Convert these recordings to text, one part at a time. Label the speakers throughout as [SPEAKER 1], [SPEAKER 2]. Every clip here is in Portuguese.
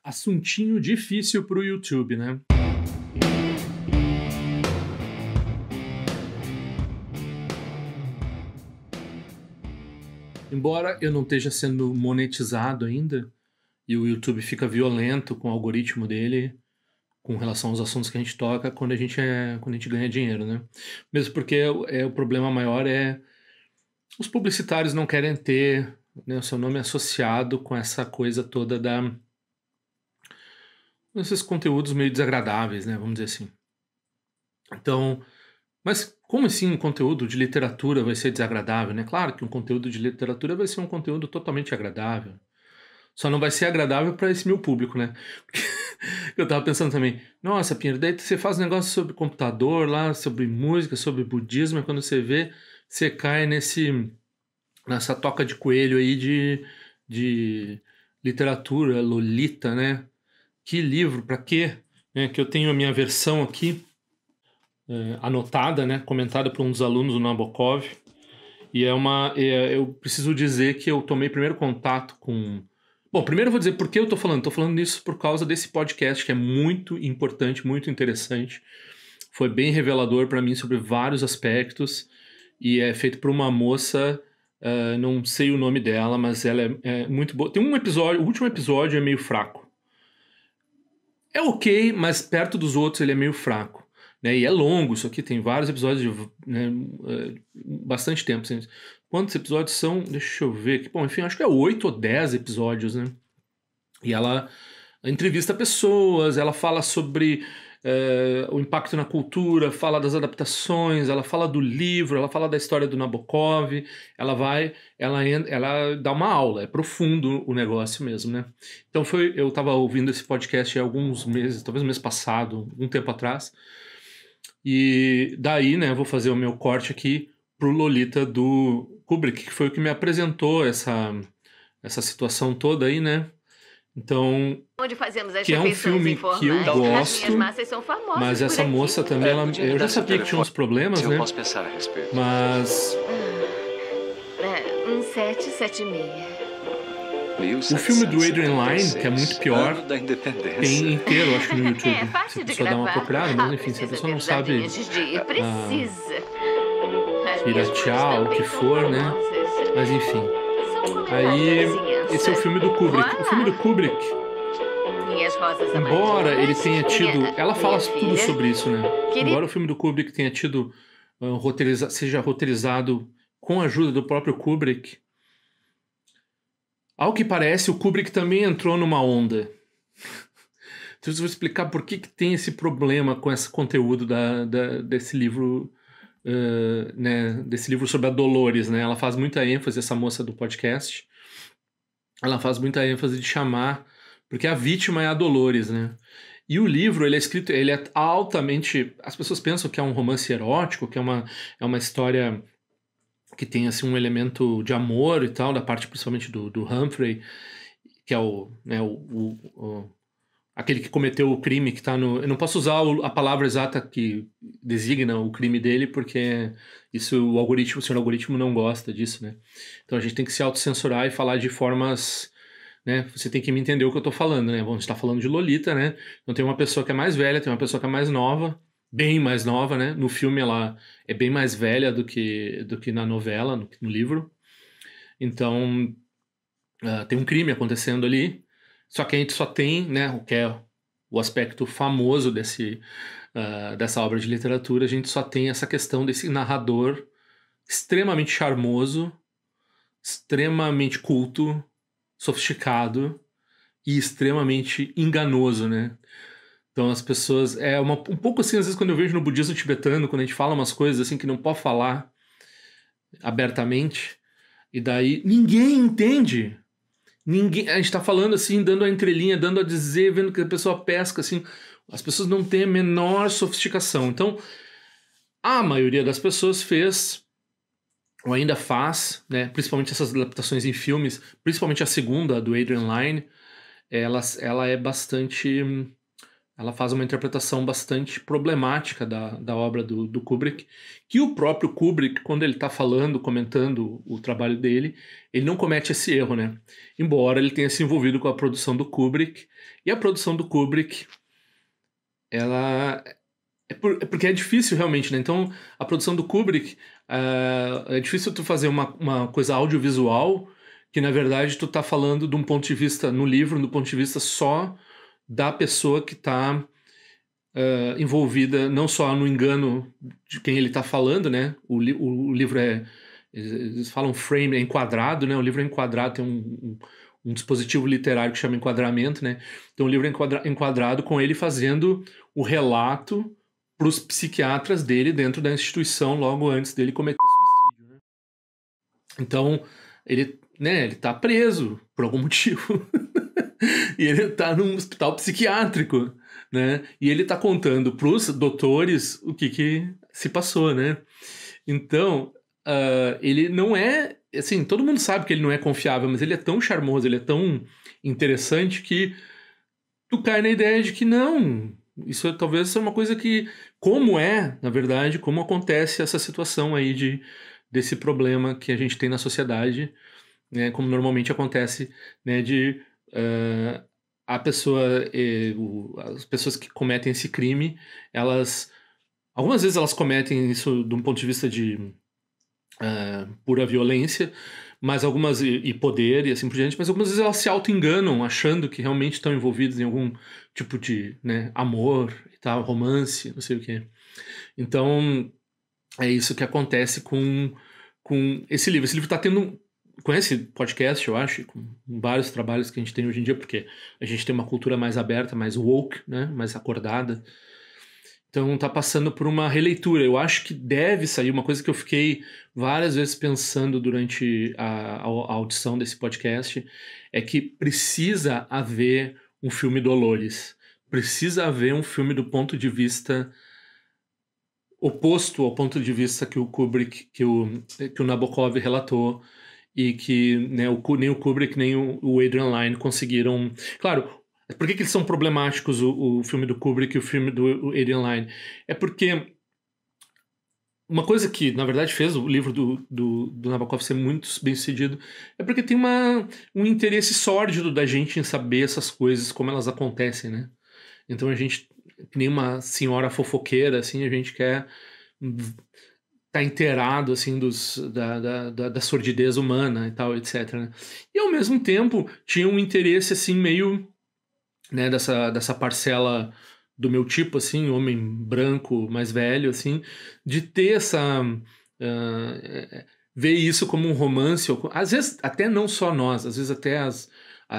[SPEAKER 1] Assuntinho difícil pro YouTube, né? Embora eu não esteja sendo monetizado ainda, e o YouTube fica violento com o algoritmo dele, com relação aos assuntos que a gente toca, quando a gente ganha dinheiro, né? Mesmo porque o problema maior é os publicitários não querem ter, né, o seu nome associado com essa coisa toda esses conteúdos meio desagradáveis, né? Vamos dizer assim. Então, mas como assim um conteúdo de literatura vai ser desagradável, né? Claro que um conteúdo de literatura vai ser um conteúdo totalmente agradável. Só não vai ser agradável para esse meu público, né? Eu tava pensando também, nossa, Pinheiro, daí você faz um negócio sobre computador lá, sobre música, sobre budismo, e quando você vê, você cai nessa toca de coelho aí de literatura, Lolita, né? Que livro, pra quê? Né? Que eu tenho a minha versão aqui, anotada, né? Comentada por um dos alunos do Nabokov. E eu preciso dizer que eu tomei primeiro contato com... Bom, primeiro eu vou dizer por que eu tô falando. Tô falando isso por causa desse podcast, que é muito importante, muito interessante. Foi bem revelador para mim sobre vários aspectos. E é feito por uma moça, não sei o nome dela, mas ela é muito boa. Tem um episódio, o último episódio é meio fraco. É ok, mas perto dos outros ele é meio fraco. Né? E é longo, isso aqui tem vários episódios de bastante tempo. Assim. Quantos episódios são? Deixa eu ver aqui. Bom, enfim, acho que é 8 ou 10 episódios, né? E ela entrevista pessoas, ela fala sobre o impacto na cultura, fala das adaptações, ela fala do livro, ela fala da história do Nabokov, ela dá uma aula, é profundo o negócio mesmo, né? Então eu estava ouvindo esse podcast há alguns meses, talvez no mês passado, um tempo atrás, e daí, né, vou fazer o meu corte aqui pro Lolita do Kubrick, que foi o que me apresentou essa situação toda aí, né? Então, que é um filme que eu gosto, mas essa moça também, eu já sabia que tinha uns problemas, né?
[SPEAKER 2] Eu posso pensar a respeito.
[SPEAKER 1] Mas...
[SPEAKER 2] 1776.
[SPEAKER 1] O filme do Adrian Lyne, que é muito pior,
[SPEAKER 2] Ano da independência.
[SPEAKER 1] tem inteiro, acho que no YouTube. Se a pessoa dá uma procurada, mas enfim, se a pessoa não sabe piratear ou o que for, né? Mas enfim. Aí, esse é o filme do Kubrick. O filme do Kubrick, embora ele tenha tido... Ela fala tudo sobre isso, né? Embora o filme do Kubrick tenha tido... seja roteirizado com a ajuda do próprio Kubrick, ao que parece, o Kubrick também entrou numa onda. Então eu vou explicar por que tem esse problema com esse conteúdo desse livro... né, desse livro sobre a Dolores, né? Ela faz muita ênfase, essa moça do podcast, ela faz muita ênfase de chamar, porque a vítima é a Dolores, né? E o livro, ele é escrito, ele é altamente... As pessoas pensam que é um romance erótico, que é uma história que tem assim, um elemento de amor e tal, da parte principalmente do Humphrey, que é aquele que cometeu o crime, que está no... Eu não posso usar a palavra exata que designa o crime dele, porque isso o senhor algoritmo não gosta disso, né? Então a gente tem que se autocensurar e falar de formas... Né? Você tem que me entender o que eu tô falando, né? Bom, a gente tá falando de Lolita, né? Então tem uma pessoa que é mais velha, tem uma pessoa que é mais nova, bem mais nova, né? No filme ela é bem mais velha do que na novela, no livro. Então tem um crime acontecendo ali, só que a gente só tem, né, o que é o aspecto famoso dessa obra de literatura, a gente só tem essa questão desse narrador extremamente charmoso, extremamente culto, sofisticado e extremamente enganoso, né? Então as pessoas... um pouco assim, às vezes, quando eu vejo no budismo tibetano, quando a gente fala umas coisas assim que não pode falar abertamente, e daí ninguém entende. A gente tá falando assim, dando a entrelinha, dando a dizer, vendo que a pessoa pesca, assim. As pessoas não têm a menor sofisticação. Então, a maioria das pessoas fez... ou ainda faz, né, principalmente essas adaptações em filmes, principalmente a segunda, do Adrian Lyne, ela é bastante ela faz uma interpretação bastante problemática da obra do Kubrick, que o próprio Kubrick, quando ele está falando, comentando o trabalho dele, ele não comete esse erro, né? Embora ele tenha se envolvido com a produção do Kubrick, e a produção do Kubrick, ela porque é difícil realmente, né? Então, a produção do Kubrick, é difícil tu fazer uma coisa audiovisual que, na verdade, tu tá falando de um ponto de vista, no livro, do ponto de vista só da pessoa que tá envolvida, não só no engano de quem ele tá falando, né? O livro eles falam frame, é enquadrado, né? O livro é enquadrado, tem um dispositivo literário que chama enquadramento, né? Então o livro é enquadrado com ele fazendo o relato para os psiquiatras dele dentro da instituição logo antes dele cometer suicídio, né? Então ele tá preso por algum motivo e ele tá num hospital psiquiátrico, né? E ele tá contando pros doutores o que se passou, né? Então, ele não é. Assim, todo mundo sabe que ele não é confiável, mas ele é tão charmoso, ele é tão interessante que tu cai na ideia de que não. Isso talvez seja uma coisa que. Como na verdade, como acontece essa situação aí desse problema que a gente tem na sociedade, né? Como normalmente acontece, né? De. A pessoa. As pessoas que cometem esse crime, elas. Algumas vezes elas cometem isso de um ponto de vista de pura violência, mas algumas e poder e assim por diante, mas algumas vezes elas se auto-enganam achando que realmente estão envolvidas em algum tipo de, né, amor e tal, romance, não sei o quê. Então, é isso que acontece com esse livro. Esse livro está tendo com esse podcast, eu acho, com vários trabalhos que a gente tem hoje em dia, porque a gente tem uma cultura mais aberta, mais woke, né, mais acordada. Então tá passando por uma releitura. Eu acho que deve sair uma coisa que eu fiquei várias vezes pensando durante a audição desse podcast, é que precisa haver um filme Dolores. Precisa haver um filme do ponto de vista oposto ao ponto de vista que o Kubrick, que o Nabokov relatou e que, né, nem o Kubrick nem o Adrian Lyne conseguiram. Claro, por que eles são problemáticos, o filme do Kubrick e o filme do Adrian Lyne? É porque uma coisa que, na verdade, fez o livro do Nabokov ser muito bem sucedido é porque tem um interesse sórdido da gente em saber essas coisas, como elas acontecem, né? Então a gente, que nem uma senhora fofoqueira, assim, a gente quer tá inteirado, assim, da sordidez humana e tal, etc, né? E, ao mesmo tempo, tinha um interesse, assim, meio, né, dessa parcela do meu tipo, assim, homem branco, mais velho, assim, de ter ver isso como um romance, ou, às vezes até não só nós, às vezes até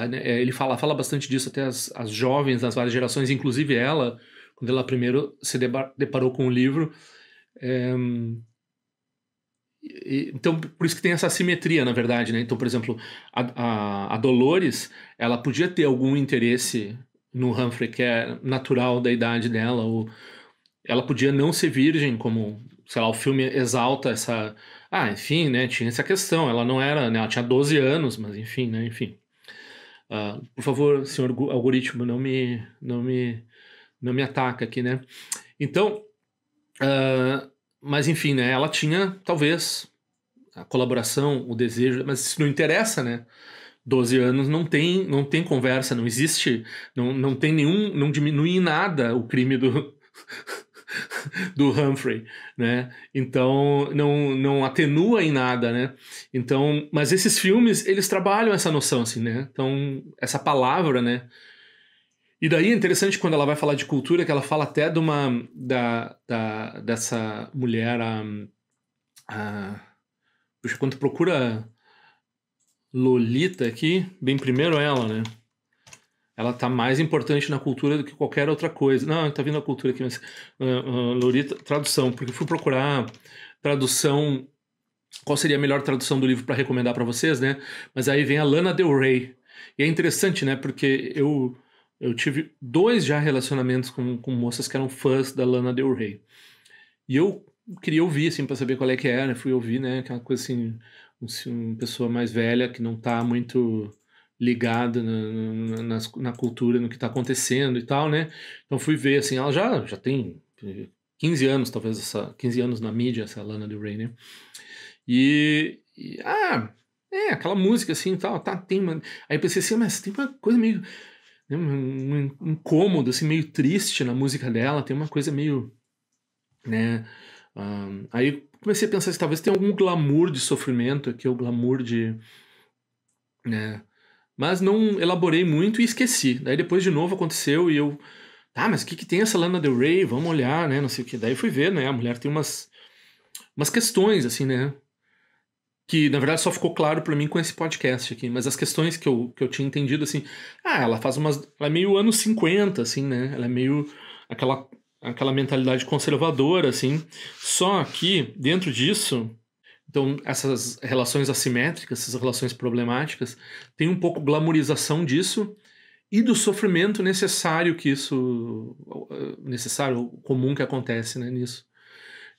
[SPEAKER 1] né, ele fala bastante disso, até as jovens das várias gerações, inclusive ela, quando ela primeiro se deparou com o livro, então, por isso que tem essa assimetria, na verdade, né? Então, por exemplo, a Dolores, ela podia ter algum interesse no Humphrey, que é natural da idade dela, ou ela podia não ser virgem, como, sei lá, o filme exalta essa... Ah, enfim, né? Tinha essa questão, ela não era, né? Ela tinha 12 anos, mas enfim, né? Enfim. Por favor, senhor algoritmo, não me ataca aqui, né? Então, mas enfim, né? Ela tinha, talvez, a colaboração, o desejo, mas isso não interessa, né? 12 anos não tem conversa, não existe, não tem não diminui em nada o crime do Humphrey, né? Então não atenua em nada, né? Então, mas esses filmes, eles trabalham essa noção, assim, né? Então, essa palavra, né? E daí é interessante quando ela vai falar de cultura, que ela fala até dessa mulher, puxa, quando tu procura Lolita aqui, bem primeiro ela, né? Ela tá mais importante na cultura do que qualquer outra coisa. Não, tá vindo a cultura aqui, mas Lolita, tradução, porque eu fui procurar tradução, qual seria a melhor tradução do livro para recomendar para vocês, né? Mas aí vem a Lana Del Rey. E é interessante, né? Porque eu tive 2 já relacionamentos com moças que eram fãs da Lana Del Rey. E eu queria ouvir, assim, para saber qual é que era. Fui ouvir, né? Aquela coisa assim, uma pessoa mais velha que não tá muito ligada na cultura, no que tá acontecendo e tal, né? Então fui ver, assim, ela já tem 15 anos, talvez, 15 anos na mídia, essa Lana Del Rey, né? Aquela música assim e tal, tá, tem uma... Aí eu pensei assim, mas tem uma coisa meio, né, um incômodo, assim, meio triste na música dela, tem uma coisa meio, né? Aí comecei a pensar se talvez tenha algum glamour de sofrimento aqui, o glamour de, né? Mas não elaborei muito e esqueci. Daí depois de novo aconteceu e eu, mas o que que tem essa Lana Del Rey? Vamos olhar, né? Não sei o que. Daí fui ver, né? A mulher tem umas questões, assim, né? Que na verdade só ficou claro pra mim com esse podcast aqui, mas as questões que eu tinha entendido assim, ela faz umas, ela é meio anos 50 assim, né? Ela é meio aquela mentalidade conservadora assim. Só que dentro disso, então essas relações assimétricas, essas relações problemáticas, tem um pouco glamorização disso e do sofrimento necessário que isso necessário, comum que acontece, né, nisso.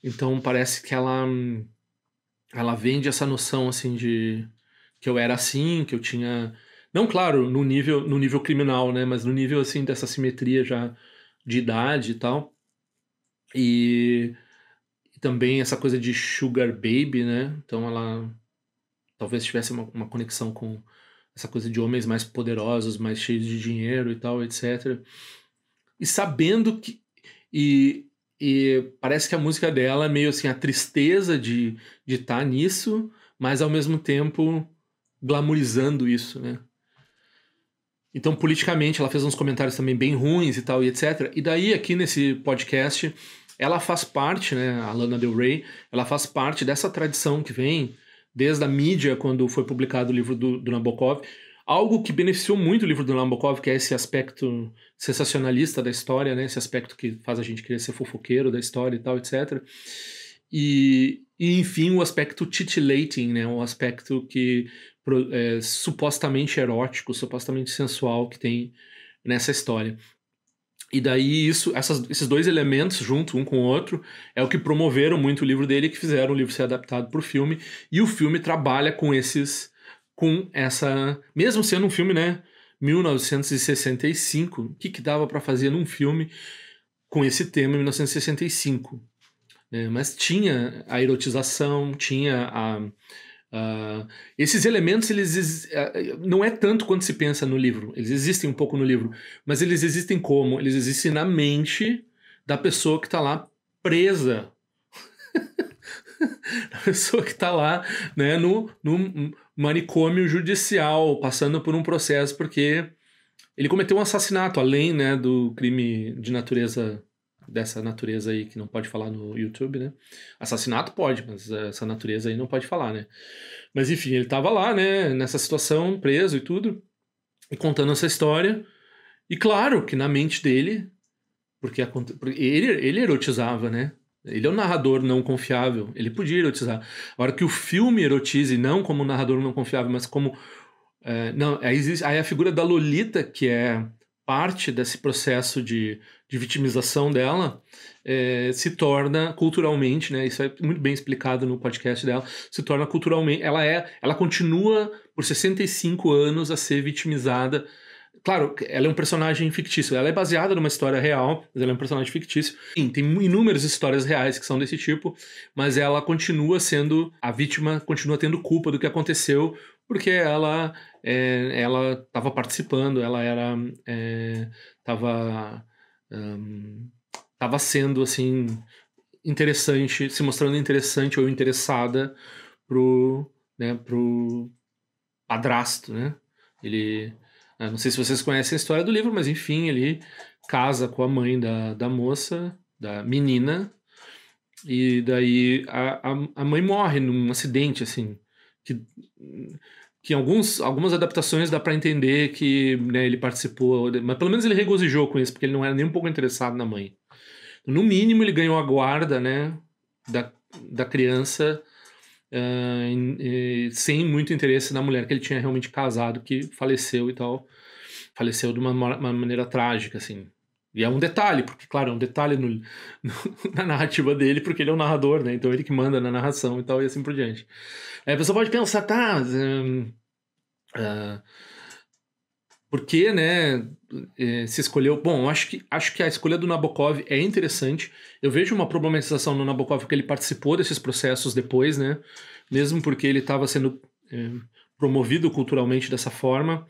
[SPEAKER 1] Então parece que ela vende essa noção assim de que eu era assim, que eu tinha, não, claro, no nível criminal, né, mas no nível assim dessa simetria já de idade e tal. E, e também essa coisa de sugar baby, né? Então ela talvez tivesse uma conexão com essa coisa de homens mais poderosos, mais cheios de dinheiro e tal, etc. E sabendo que e e parece que a música dela é meio assim a tristeza de estar nisso, mas ao mesmo tempo glamourizando isso, né? Então, politicamente, ela fez uns comentários também bem ruins e tal, e etc. E daí, aqui nesse podcast, ela faz parte, né, a Lana Del Rey, ela faz parte dessa tradição que vem desde a mídia, quando foi publicado o livro do Nabokov. Algo que beneficiou muito o livro do Nabokov, que é esse aspecto sensacionalista da história, né, esse aspecto que faz a gente querer ser fofoqueiro da história e tal, etc. Enfim, o aspecto titillating, né, o aspecto que supostamente erótico, supostamente sensual que tem nessa história. E daí esses dois elementos, junto um com o outro, é o que promoveram muito o livro dele e que fizeram o livro ser adaptado para o filme. E o filme trabalha com essa... Mesmo sendo um filme, né, 1965, o que dava para fazer num filme com esse tema em 1965? Mas tinha a erotização, tinha esses elementos, não é tanto quanto se pensa no livro. Eles existem um pouco no livro, mas eles existem como? Eles existem na mente da pessoa que está lá presa. A pessoa que está lá, né, no manicômio judicial, passando por um processo porque ele cometeu um assassinato, além, né, do crime de natureza, dessa natureza aí que não pode falar no YouTube, né? Assassinato pode, mas essa natureza aí não pode falar, né? Mas enfim, ele tava lá, né, nessa situação, preso e tudo, e contando essa história. E claro que na mente dele, porque ele erotizava, né? Ele é um narrador não confiável, ele podia erotizar. Agora que o filme erotize, não como um narrador não confiável, mas como não, aí a figura da Lolita, que é parte desse processo de vitimização dela, se torna culturalmente, né? Isso é muito bem explicado no podcast dela. Se torna culturalmente, ela continua por 65 anos a ser vitimizada. Claro, ela é um personagem fictício. Ela é baseada numa história real, mas ela é um personagem fictício. Sim, tem inúmeras histórias reais que são desse tipo, mas ela continua sendo a vítima, continua tendo culpa do que aconteceu, porque ela estava participando, ela estava sendo assim interessante, se mostrando interessante ou interessada pro padrasto, né? Ele, não sei se vocês conhecem a história do livro, mas enfim, ele casa com a mãe da moça, da menina, e daí a mãe morre num acidente, assim, que em algumas adaptações dá para entender que, né, ele participou, mas pelo menos ele regozijou com isso, porque ele não era nem um pouco interessado na mãe. No mínimo, ele ganhou a guarda, né, da criança, sem muito interesse na mulher que ele tinha realmente casado, que faleceu e tal. Faleceu de uma maneira trágica, assim. E é um detalhe, porque, claro, é um detalhe na narrativa dele, porque ele é o narrador, né? Então ele que manda na narração e tal, e assim por diante. Aí a pessoa pode pensar, por que, né, se escolheu... Bom, acho que a escolha do Nabokov é interessante. Eu vejo uma problematização no Nabokov porque ele participou desses processos depois, né? Mesmo porque ele estava sendo promovido culturalmente dessa forma.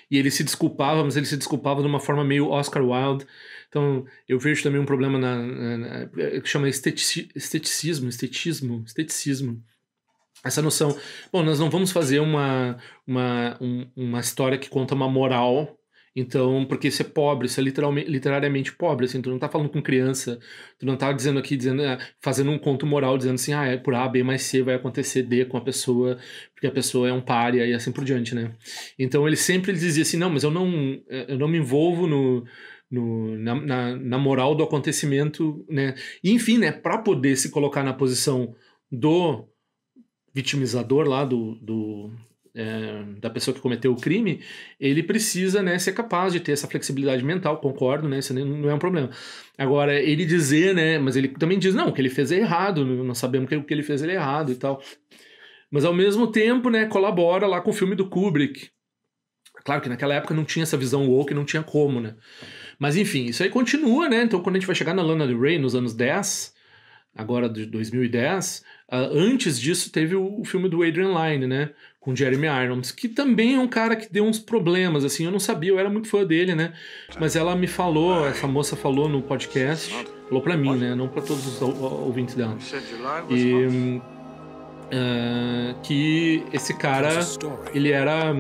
[SPEAKER 1] E ele se desculpava, mas ele se desculpava de uma forma meio Oscar Wilde. Então, eu vejo também um problema que chama esteticismo. Essa noção, bom, nós não vamos fazer uma história que conta uma moral, então, porque isso é pobre, isso é literariamente pobre, assim, tu não tá falando com criança, tu não tá fazendo um conto moral, dizendo assim, é por A, B mais C vai acontecer D com a pessoa, porque a pessoa é um pária e assim por diante, né? Então, ele dizia assim, não, mas eu não me envolvo na moral do acontecimento, né? E, enfim, né, para poder se colocar na posição do vitimizador lá da pessoa que cometeu o crime, ele precisa, né, ser capaz de ter essa flexibilidade mental, concordo, né, isso não é um problema. Agora, ele dizer, né, mas ele também diz, não, o que ele fez é errado, nós sabemos que o que ele fez é errado e tal. Mas ao mesmo tempo, né, colabora lá com o filme do Kubrick. Claro que naquela época não tinha essa visão woke, não tinha como, né. Mas enfim, isso aí continua, né, então quando a gente vai chegar na Lana Del Rey, nos anos 10, agora de 2010, antes disso teve o filme do Adrian Lyne, né, com Jeremy Irons, que também é um cara que deu uns problemas, assim, eu não sabia, eu era muito fã dele, né, mas ela me falou, essa moça falou no podcast, falou pra mim, né, não pra todos os ouvintes dela, e que esse cara, ele era...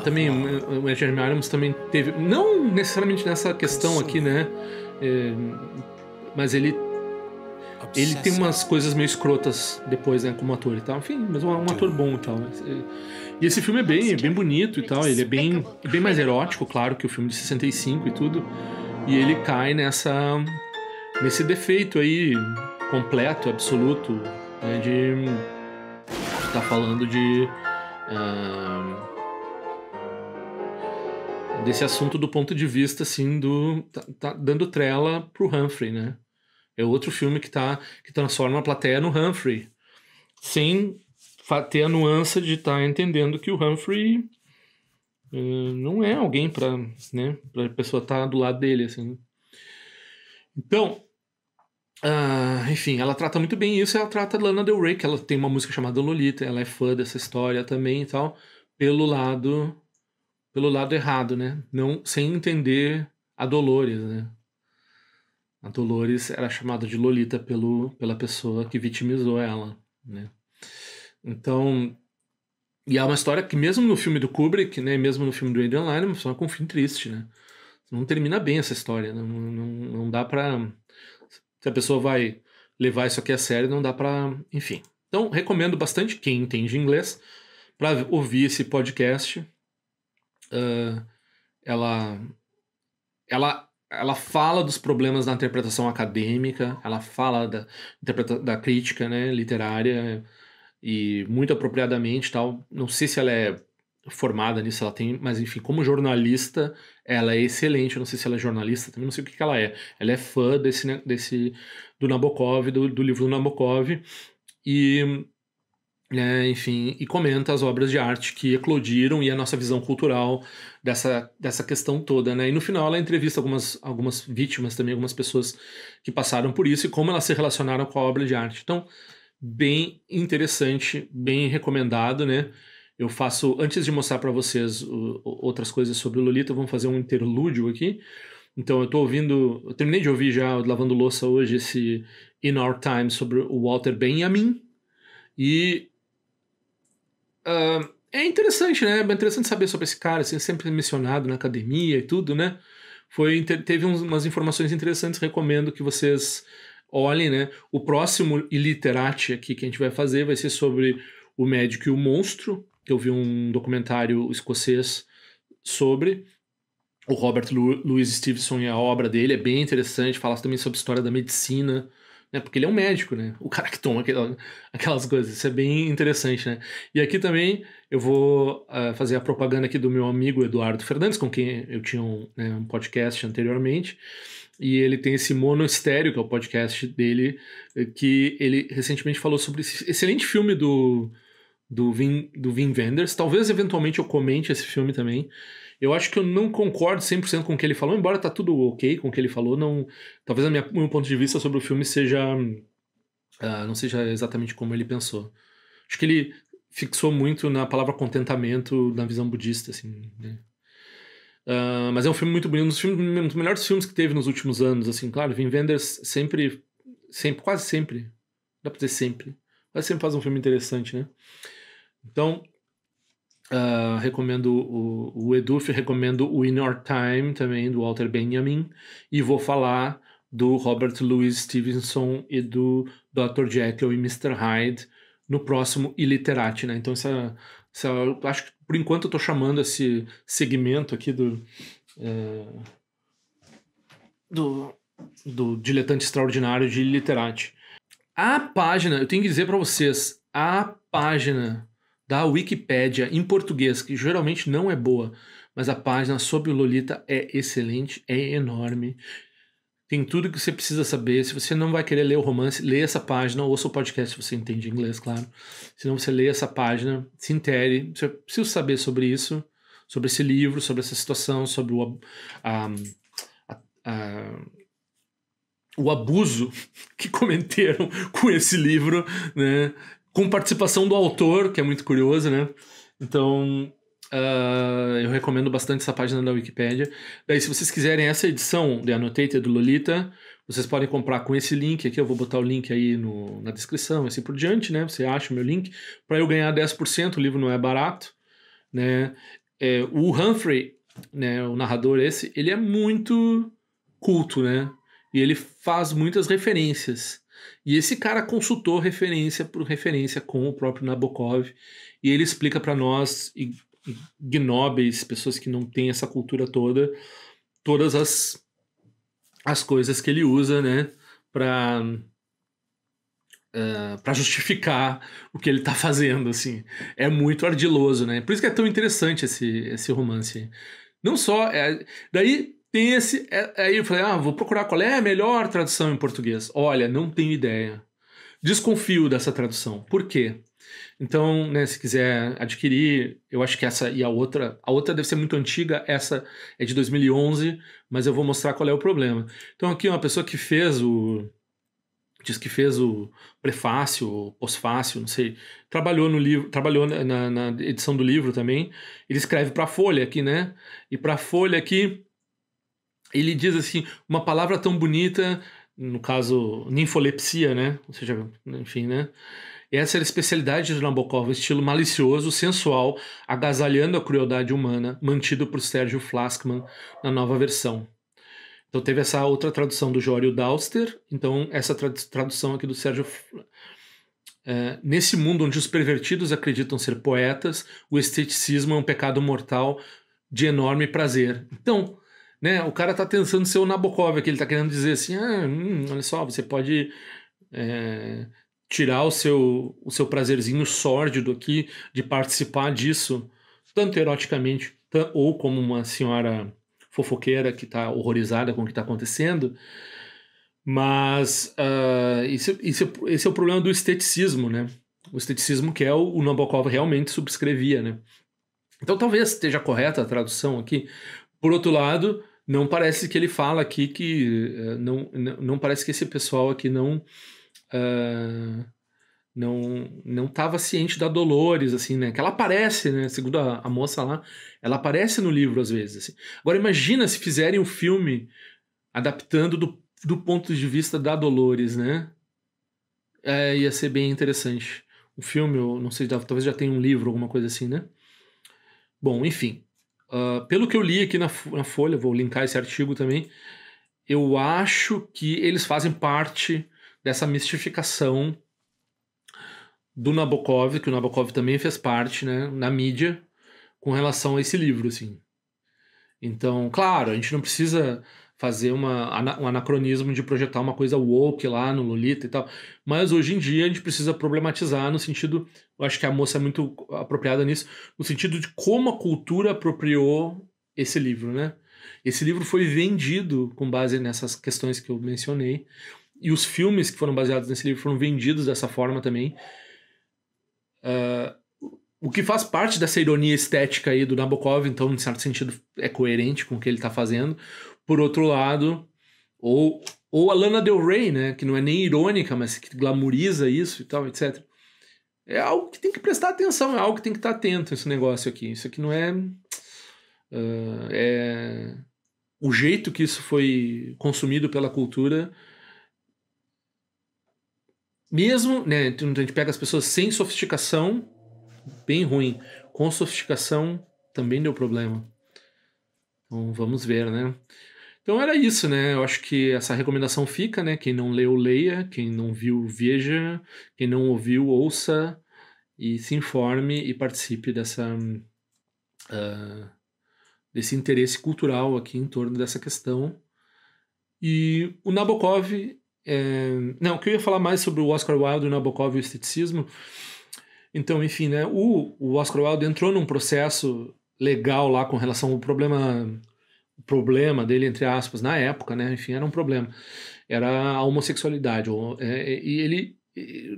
[SPEAKER 1] também, o Jeremy Irons também teve, não necessariamente nessa questão aqui, né, mas ele tem umas coisas meio escrotas depois, né, como ator e tal. Enfim, mas um ator bom e tal. E esse filme é bem bonito e tal. Ele é bem mais erótico, claro, que o filme de 65 e tudo. E ele cai nesse defeito aí, completo, absoluto, né, de estar falando desse assunto do ponto de vista, assim, tá dando trela pro Humphrey, né? É outro filme que transforma a plateia no Humphrey, sem ter a nuance de estar entendendo que o Humphrey não é alguém para, né, para a pessoa estar do lado dele, assim. Então, enfim, ela trata muito bem isso. Ela trata a Lana Del Rey, que ela tem uma música chamada Lolita, ela é fã dessa história também e tal, pelo lado errado, né? Não, sem entender a Dolores, né? A Dolores era chamada de Lolita pela pessoa que vitimizou ela, né? Então, e é uma história que mesmo no filme do Kubrick, né, mesmo no filme do Adrian Lyne, é um fim triste, né? Não termina bem essa história, não dá pra... Se a pessoa vai levar isso aqui a sério, não dá pra... Enfim. Então, recomendo bastante quem entende inglês para ouvir esse podcast. Ela fala dos problemas da interpretação acadêmica, ela fala da crítica, né, literária, e muito apropriadamente tal. Não sei se ela é formada nisso, ela tem, mas enfim, como jornalista, ela é excelente. Eu não sei se ela é jornalista, também não sei o que ela é. Ela é fã do Nabokov, do livro do Nabokov, e enfim, e comenta as obras de arte que eclodiram e a nossa visão cultural dessa questão toda, né? E no final ela entrevista algumas vítimas também, algumas pessoas que passaram por isso e como elas se relacionaram com a obra de arte. Então, bem interessante, bem recomendado, né? Eu faço, antes de mostrar para vocês outras coisas sobre o Lolita, vamos fazer um interlúdio aqui. Então eu terminei de ouvir já, lavando louça hoje, esse In Our Time sobre o Walter Benjamin, e é interessante, né? É interessante saber sobre esse cara, assim, sempre mencionado na academia e tudo, né? Teve umas informações interessantes, recomendo que vocês olhem, né? O próximo Illiterati aqui que a gente vai fazer vai ser sobre O Médico e o Monstro, que eu vi um documentário escocês sobre. O Robert Louis Stevenson e a obra dele é bem interessante, fala também sobre a história da medicina, né? Porque ele é um médico, né? O cara que toma aquelas coisas. Isso é bem interessante, né? E aqui também eu vou fazer a propaganda aqui do meu amigo Eduardo Fernandes, com quem eu tinha um podcast anteriormente. E ele tem esse Mono Estéreo, que é o podcast dele, que ele recentemente falou sobre esse excelente filme do do Wim Wenders. Talvez, eventualmente, eu comente esse filme também. Eu acho que eu não concordo 100% com o que ele falou, embora tá tudo ok com o que ele falou. Não, talvez o meu ponto de vista sobre o filme não seja exatamente como ele pensou. Acho que ele fixou muito na palavra contentamento na visão budista, assim, né? Mas é um filme muito bonito, um dos melhores filmes que teve nos últimos anos, assim, claro. Wim Wenders quase sempre, dá pra dizer sempre, quase sempre faz um filme interessante, né? Então, recomendo o Eduf, recomendo o In Your Time também, do Walter Benjamin, e vou falar do Robert Louis Stevenson e do Dr. Jekyll e Mr. Hyde no próximo Iliterati, né? Então, eu acho que por enquanto eu tô chamando esse segmento aqui do Diletante Extraordinário de Iliterati. A página, eu tenho que dizer para vocês, a página da Wikipédia em português, que geralmente não é boa, mas a página sobre o Lolita é excelente, é enorme. Tem tudo que você precisa saber. Se você não vai querer ler o romance, lê essa página, ouça o podcast se você entende inglês, claro. Se não, você lê essa página, se intere. Você precisa saber sobre isso, sobre esse livro, sobre essa situação, sobre o abuso que cometeram com esse livro, né? Com participação do autor, que é muito curioso, né? Então, eu recomendo bastante essa página da Wikipédia. Daí, se vocês quiserem essa edição de Annotated do Lolita, vocês podem comprar com esse link aqui. Eu vou botar o link aí na descrição, assim por diante, né? Você acha o meu link. Para eu ganhar 10%, o livro não é barato, né? O Humphrey, né, o narrador ele é muito culto, né? E ele faz muitas referências. E esse cara consultou referência por referência com o próprio Nabokov. E ele explica para nós, ignóbeis, pessoas que não têm essa cultura toda, todas as coisas que ele usa, né, para justificar o que ele está fazendo, assim. É muito ardiloso, né? Por isso que é tão interessante esse romance. Não só... daí tem aí eu falei, vou procurar qual é a melhor tradução em português. Olha, não tenho ideia. Desconfio dessa tradução. Por quê? Então, né, se quiser adquirir, eu acho que essa e a outra deve ser muito antiga, essa é de 2011, mas eu vou mostrar qual é o problema. Então aqui uma pessoa que diz que fez o prefácio, o pós-fácio, não sei, trabalhou no livro, trabalhou na edição do livro também. Ele escreve para a Folha aqui, né? E para a Folha aqui ele diz assim, uma palavra tão bonita, no caso, ninfolepsia, né? Ou seja, enfim, né? Essa era a especialidade do Nabokov, o estilo malicioso, sensual, agasalhando a crueldade humana, mantido por Sérgio Flaskman na nova versão. Então teve essa outra tradução do Jório Dauster, então essa tradução aqui do Sérgio... nesse mundo onde os pervertidos acreditam ser poetas, o esteticismo é um pecado mortal de enorme prazer. Então, né, o cara tá tentando ser o Nabokov aqui, ele tá querendo dizer assim, olha só, você pode... tirar o seu prazerzinho sórdido aqui de participar disso, tanto eroticamente ou como uma senhora fofoqueira que está horrorizada com o que está acontecendo. Mas esse é o problema do esteticismo, né? O esteticismo que o Nabokov realmente subscrevia, né? Então talvez esteja correta a tradução aqui. Por outro lado, não parece que ele fala aqui que... não parece que esse pessoal aqui não estava ciente da Dolores, assim, né? Que ela aparece, né? Segundo a moça lá, ela aparece no livro às vezes. Assim. Agora imagina se fizerem um filme adaptando do ponto de vista da Dolores, né? Ia ser bem interessante. Um filme, eu não sei, talvez já tenha um livro, alguma coisa assim, né? Bom, enfim. Pelo que eu li aqui na Folha, vou linkar esse artigo também, eu acho que eles fazem parte dessa mistificação do Nabokov, que o Nabokov também fez parte, né, na mídia, com relação a esse livro, assim. Então, claro, a gente não precisa fazer um anacronismo de projetar uma coisa woke lá no Lolita e tal, mas hoje em dia a gente precisa problematizar no sentido, eu acho que a moça é muito apropriada nisso, no sentido de como a cultura apropriou esse livro, né? Esse livro foi vendido com base nessas questões que eu mencionei, e os filmes que foram baseados nesse livro foram vendidos dessa forma também. O que faz parte dessa ironia estética aí do Nabokov, então, em certo sentido, é coerente com o que ele está fazendo. Por outro lado, ou a Lana Del Rey, né, que não é nem irônica, mas que glamoriza isso e tal, etc. É algo que tem que prestar atenção, é algo que tem que estar atento, esse negócio aqui. Isso aqui não é... o jeito que isso foi consumido pela cultura, mesmo, né, a gente pega as pessoas sem sofisticação, bem ruim, com sofisticação também deu problema. Então vamos ver, né? Então era isso, né? Eu acho que essa recomendação fica, né? Quem não leu, leia, quem não viu, veja, quem não ouviu, ouça e se informe e participe desse interesse cultural aqui em torno dessa questão. E o Nabokov... Não, eu queria falar mais sobre o Oscar Wilde, o Nabokov e o esteticismo. Então, enfim, né? O Oscar Wilde entrou num processo legal lá com relação ao problema dele, entre aspas, na época, né? Enfim, era um problema. Era a homossexualidade. E ele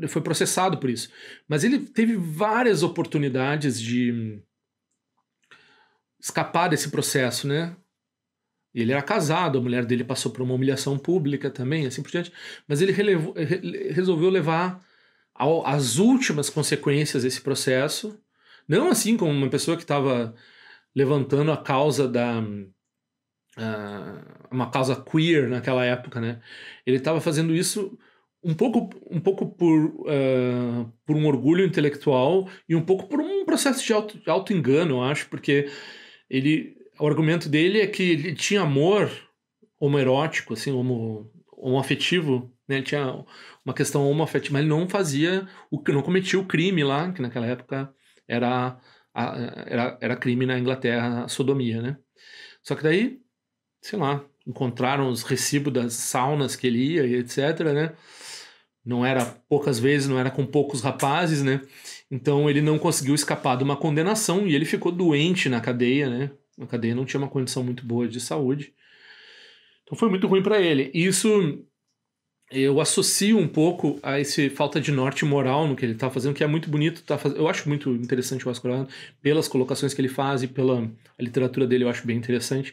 [SPEAKER 1] foi processado por isso. Mas ele teve várias oportunidades de escapar desse processo, né? Ele era casado, a mulher dele passou por uma humilhação pública também, assim por diante. Mas ele resolveu levar as últimas consequências desse processo, não assim como uma pessoa que estava levantando a causa uma causa queer naquela época, né? Ele estava fazendo isso um pouco por um orgulho intelectual e um pouco por um processo de auto-engano, eu acho, porque o argumento dele é que ele tinha amor homoerótico, assim, homoafetivo, né? Ele tinha uma questão homoafetiva, mas ele não cometia o crime lá, que naquela época era crime na Inglaterra, a sodomia, né? Só que daí, sei lá, encontraram os recibos das saunas que ele ia e etc, né? Não era poucas vezes, não era com poucos rapazes, né? Então ele não conseguiu escapar de uma condenação e ele ficou doente na cadeia, né? A cadeia não tinha uma condição muito boa de saúde. Então foi muito ruim para ele. Isso eu associo um pouco a esse falta de norte moral no que ele está fazendo, que é muito bonito. Eu acho muito interessante o Oscar Wilde, pelas colocações que ele faz e pela literatura dele, eu acho bem interessante.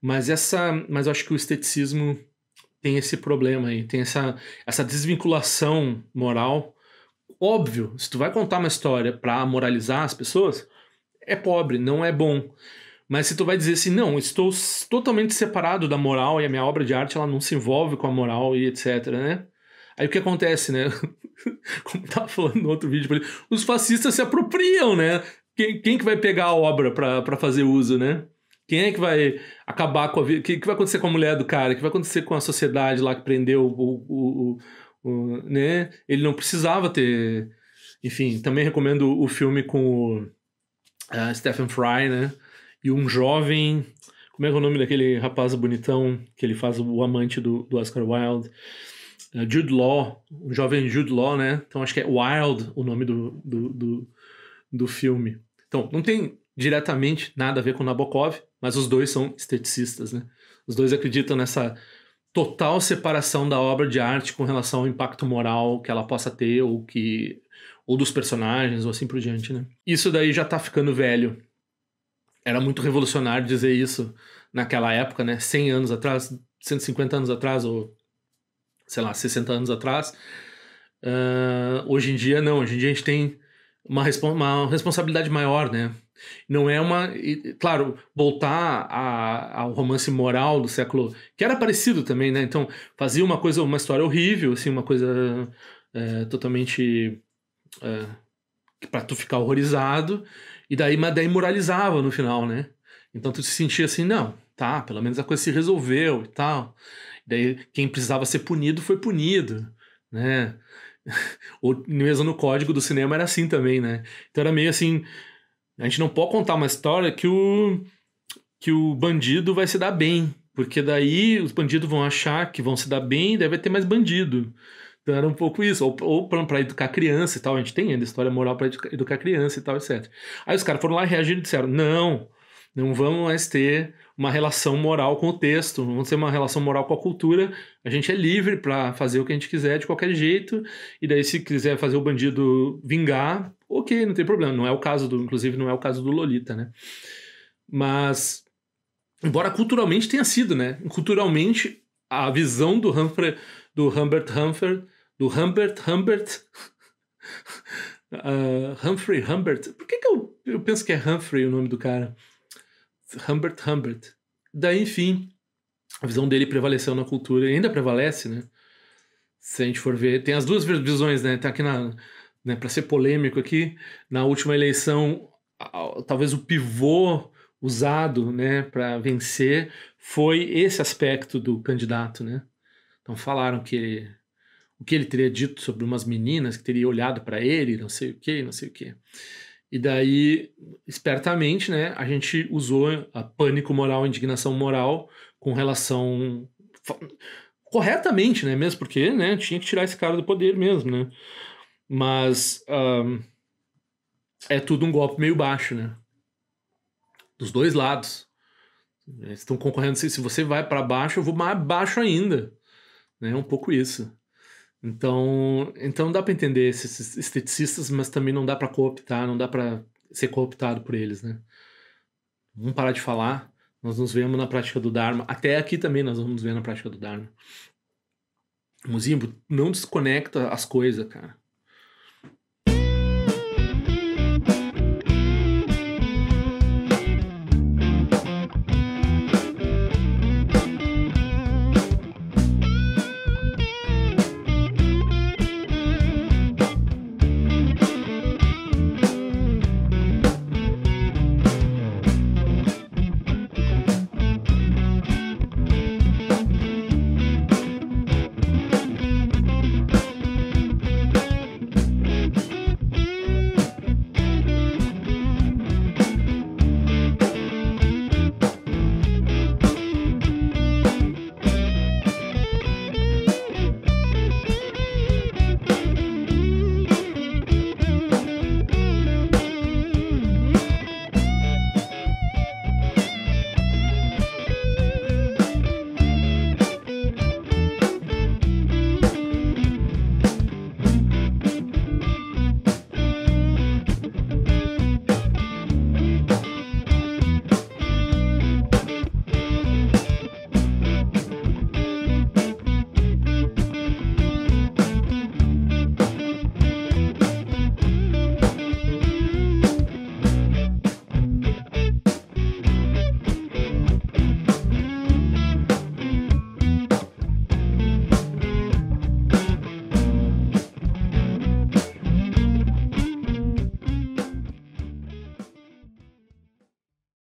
[SPEAKER 1] Mas eu acho que o esteticismo tem esse problema aí, tem essa desvinculação moral. Óbvio, se tu vai contar uma história para moralizar as pessoas, é pobre, não é bom. Mas se tu vai dizer assim, não, estou totalmente separado da moral e a minha obra de arte ela não se envolve com a moral e etc, né? Aí o que acontece, né? Como eu tava falando no outro vídeo, os fascistas se apropriam, né? Quem que vai pegar a obra para fazer uso, né? Quem é que vai acabar com a vida? O que vai acontecer com a mulher do cara? O que vai acontecer com a sociedade lá que prendeu né? Ele não precisava ter... Enfim, também recomendo o filme com o Stephen Fry, né? E um jovem... Como é que é o nome daquele rapaz bonitão que ele faz o amante do Oscar Wilde? Jude Law. O jovem Jude Law, né? Então acho que é Wilde o nome do filme. Então, não tem diretamente nada a ver com Nabokov, mas os dois são esteticistas, né? Os dois acreditam nessa total separação da obra de arte com relação ao impacto moral que ela possa ter ou dos personagens ou assim por diante, né? Isso daí já tá ficando velho. Era muito revolucionário dizer isso naquela época, né? 100 anos atrás, 150 anos atrás, ou sei lá, 60 anos atrás. Hoje em dia, não. Hoje em dia a gente tem uma responsabilidade maior, né? Não é claro, voltar ao romance moral do século... Que era parecido também, né? Então, fazia uma história horrível, assim, uma coisa totalmente... pra tu ficar horrorizado, mas daí moralizava no final, né? Então tu se sentia assim, não, tá, pelo menos a coisa se resolveu e tal. Daí quem precisava ser punido foi punido, né? Ou mesmo no código do cinema era assim também, né? Então era meio assim, a gente não pode contar uma história que o bandido vai se dar bem, porque daí os bandidos vão achar que vão se dar bem e daí vai ter mais bandido. Então era um pouco isso, ou para educar criança e tal, a gente tem ainda história moral para educar criança e tal, etc. Aí os caras foram lá e reagiram e disseram, não vamos mais ter uma relação moral com o texto, vamos ter uma relação moral com a cultura, a gente é livre para fazer o que a gente quiser de qualquer jeito, e daí se quiser fazer o bandido vingar, ok, não tem problema. Não é o caso inclusive, não é o caso do Lolita, né? Mas, embora culturalmente tenha sido, né? Culturalmente, a visão do Humphrey Humbert. Por que eu penso que é Humphrey o nome do cara? Humbert. Daí, enfim, a visão dele prevaleceu na cultura e ainda prevalece, né? Se a gente for ver, tem as duas visões, né? Tá aqui né, para ser polêmico aqui, na última eleição, talvez o pivô usado, né, para vencer foi esse aspecto do candidato, né? Então falaram que o que ele teria dito sobre umas meninas que teria olhado para ele, não sei o que, não sei o que. E daí, espertamente, né, a gente usou a pânico moral, a indignação moral com relação corretamente, né, mesmo porque, né, tinha que tirar esse cara do poder mesmo, né. Mas é tudo um golpe meio baixo, né? Dos dois lados. Eles estão concorrendo. Se você vai para baixo, eu vou mais baixo ainda. Né? É um pouco isso. Então dá para entender esses esteticistas, mas também não dá para cooptar, não dá para ser cooptado por eles, né? Vamos parar de falar. Nós nos vemos na prática do Dharma. Até aqui também nós vamos ver na prática do Dharma. Muzimbo, não desconecta as coisas, cara.